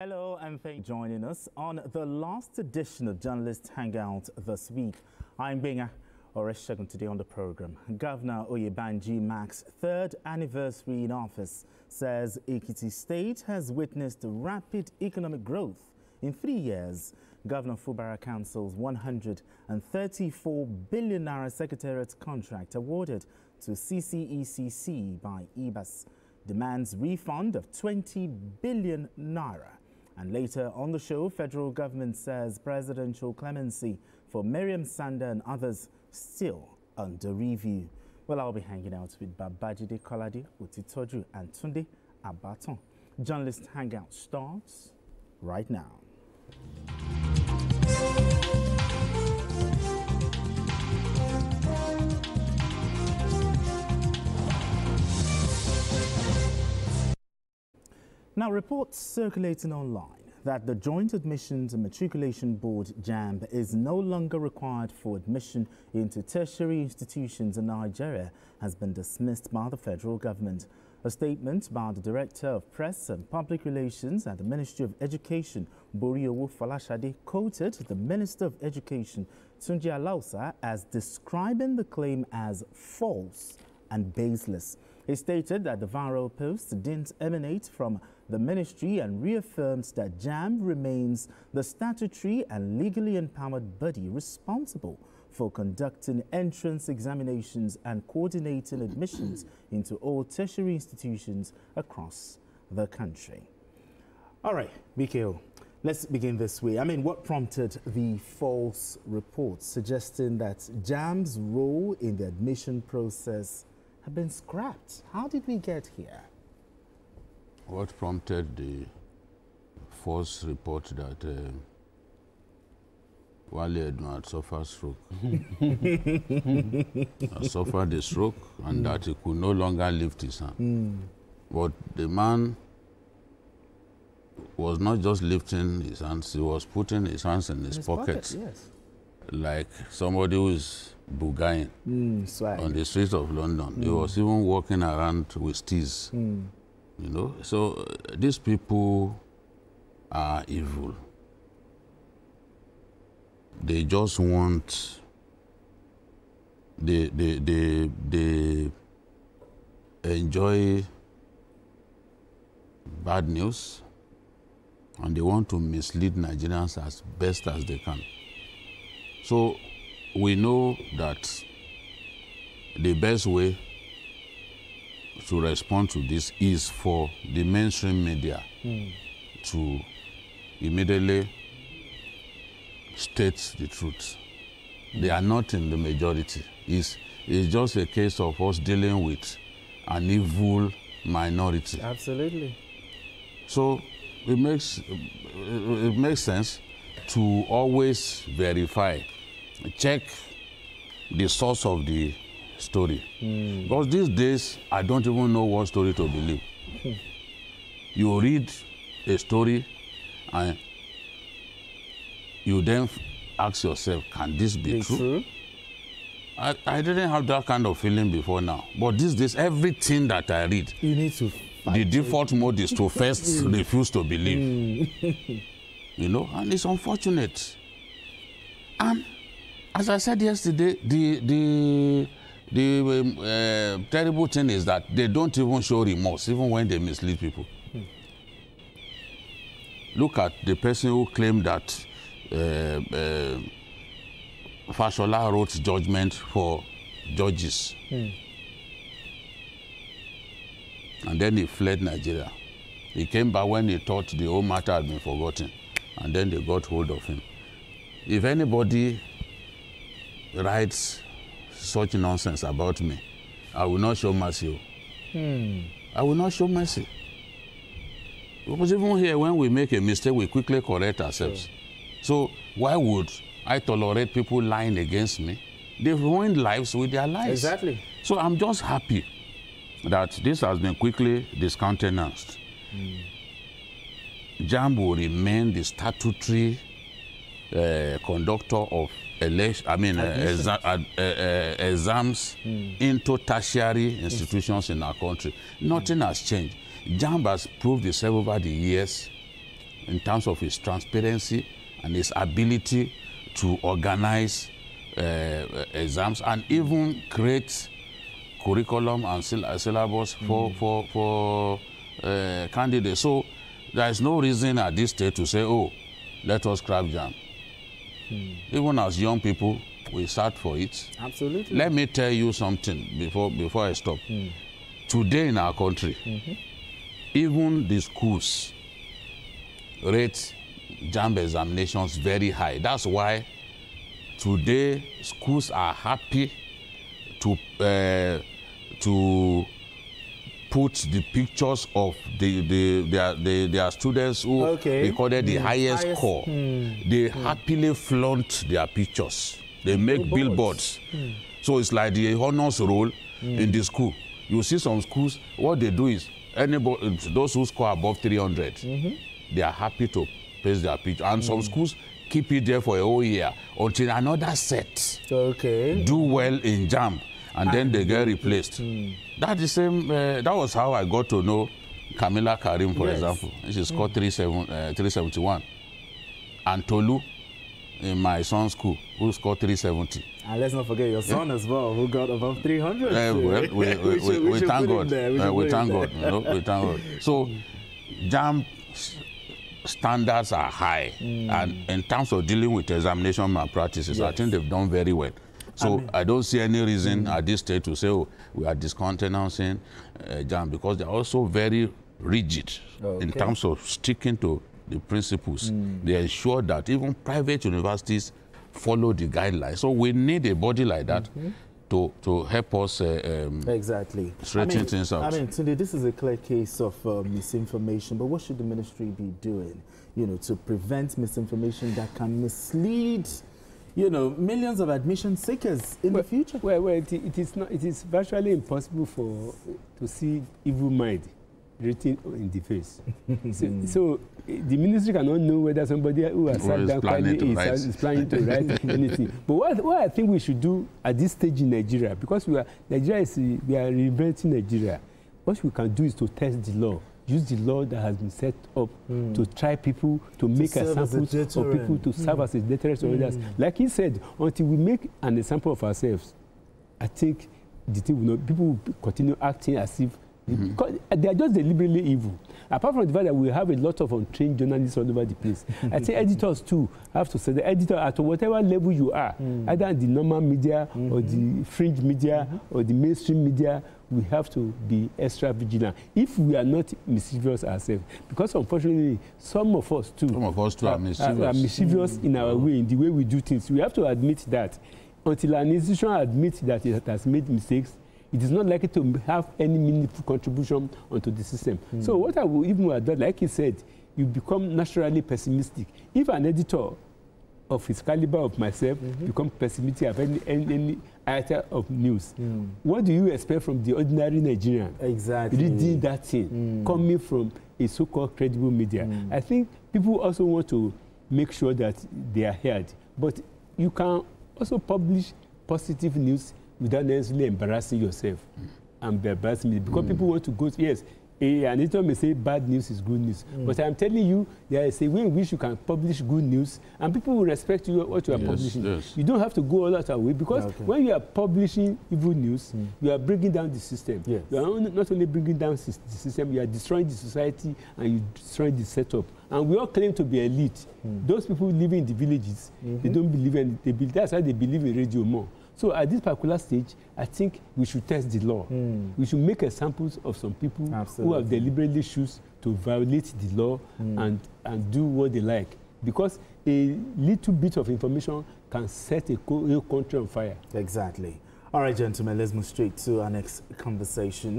Hello and thank you for joining us on the last edition of Journalist Hangout this week. I'm Benga Oreshagun. Today on the program, Governor Oyebanji marks third anniversary in office, says Ekiti State has witnessed rapid economic growth in 3 years. Governor Fubara cancels 134 billion naira secretariat contract awarded to CCECC by IBAS, demands refund of 20 billion naira. And later on the show, federal government says presidential clemency for Miriam Sanda and others still under review. Well, I'll be hanging out with Babajide Kolade, Utitoju and Tunde Abaton. Journalist Hangout starts right now. Now, reports circulating online that the Joint Admissions and Matriculation Board, Jamb, is no longer required for admission into tertiary institutions in Nigeria has been dismissed by the federal government. A statement by the Director of Press and Public Relations at the Ministry of Education, Boriowo Falashade, quoted the Minister of Education, Tunji Alausa, as describing the claim as false and baseless. He stated that the viral post didn't emanate from the ministry and reaffirms that Jamb remains the statutory and legally empowered body responsible for conducting entrance examinations and coordinating admissions into all tertiary institutions across the country. All right, BKO, let's begin this way. I mean, what prompted the false reports suggesting that Jamb's role in the admission process had been scrapped? How did we get here? What prompted the false report that Wale Edmund suffered stroke? Suffered a stroke and that he could no longer lift his hand. But the man was not just lifting his hands, he was putting his hands in his pockets. Yes. Like somebody who is bugaing on the streets of London. He was even walking around with tears. You know, so these people are evil. They just want, they enjoy bad news and they want to mislead Nigerians as best as they can. So we know that the best way to respond to this is for the mainstream media to immediately state the truth. They are not in the majority. It's just a case of us dealing with an evil minority. Absolutely. So it makes sense to always verify, check the source of the story. Because these days, I don't even know what story to believe. You read a story and you then ask yourself, can this be true? I didn't have that kind of feeling before now. But these days, everything that I read, You need to the default mode is to first refuse to believe. You know, and it's unfortunate. And as I said yesterday, the terrible thing is that they don't even show remorse, even when they mislead people. Look at the person who claimed that Fashola wrote judgment for judges. And then he fled Nigeria. He came back when he thought the whole matter had been forgotten. And then they got hold of him. If anybody writes such nonsense about me, I will not show mercy. I will not show mercy. Because even here, when we make a mistake, we quickly correct ourselves. So why would I tolerate people lying against me? They've ruined lives with their lives. Exactly. So I'm just happy that this has been quickly discountenanced. Jamb will remain the statutory conductor of exams into tertiary institutions in our country. Nothing has changed. Jamb has proved itself over the years in terms of his transparency and his ability to organize exams and even create curriculum and syllabus for candidates. So there is no reason at this stage to say, oh, let us scrap Jamb. Even as young people, we start for it. Absolutely. Let me tell you something before I stop. Today in our country, even the schools rate Jamb examinations very high. That's why today schools are happy to put the pictures of their students who recorded the highest score. They happily flaunt their pictures. They make billboards. So it's like the honors roll in the school. You see some schools, what they do is, those who score above 300, they are happy to paste their picture. And some schools keep it there for a whole year until another set do well in Jamb, and then they get replaced. That's the same, that was how I got to know Camilla Karim, for example. She scored 371. And Tolu, in my son's school, who scored 370. And let's not forget your son as well, who got above 300. Well, we thank God. We thank God. You know, we thank God. So, Jamb standards are high, and in terms of dealing with examination malpractices, I think they've done very well. So I don't see any reason at this stage to say, oh, we are discountenancing Jamb, because they're also very rigid in terms of sticking to the principles. They ensure that even private universities follow the guidelines. So we need a body like that to help us straighten things out. I mean, today this is a clear case of misinformation, but what should the ministry be doing, you know, to prevent misinformation that can mislead, you know, millions of admission seekers in the future? Well, it is virtually impossible to see evil mind written in the face. so the ministry cannot know whether somebody who has sat down quietly is planning to write anything. But what I think we should do at this stage in Nigeria, because we are reinventing Nigeria, what we can do is to test the law. Use the law that has been set up to try people, to make examples of people, to serve as a deterrent to others. Like he said, until we make an example of ourselves, I think the thing will not, people will continue acting as if because they are just deliberately evil. Apart from the fact that we have a lot of untrained journalists all over the place, I think editors too have to say the editor at whatever level you are, either the normal media or the fringe media or the mainstream media, we have to be extra vigilant if we are not mischievous ourselves. Because unfortunately, some of us too are mischievous in our way, in the way we do things. We have to admit that. Until an institution admits that it has made mistakes, it is not likely to have any meaningful contribution onto the system. So what I will even add, like he said, you become naturally pessimistic. If an editor of his caliber of myself becomes pessimistic of any item of news, what do you expect from the ordinary Nigerian? Reading that thing, coming from a so-called credible media. I think people also want to make sure that they are heard. But you can also publish positive news without necessarily embarrassing yourself and embarrassing me, because people want to go. Yes, an editor may say bad news is good news, but I'm telling you, there is a way in which you can publish good news, and people will respect you what you are publishing. You don't have to go all that way, because when you are publishing evil news, you are bringing down the system. You are not only bringing down the system, you are destroying the society and you destroying the setup. And we all claim to be elite. Those people living in the villages, they don't believe in it. That's why they believe in radio more. So at this particular stage, I think we should test the law. We should make examples of some people who have deliberately choose to violate the law and do what they like. Because a little bit of information can set a whole country on fire. Exactly. All right, gentlemen, let's move straight to our next conversation.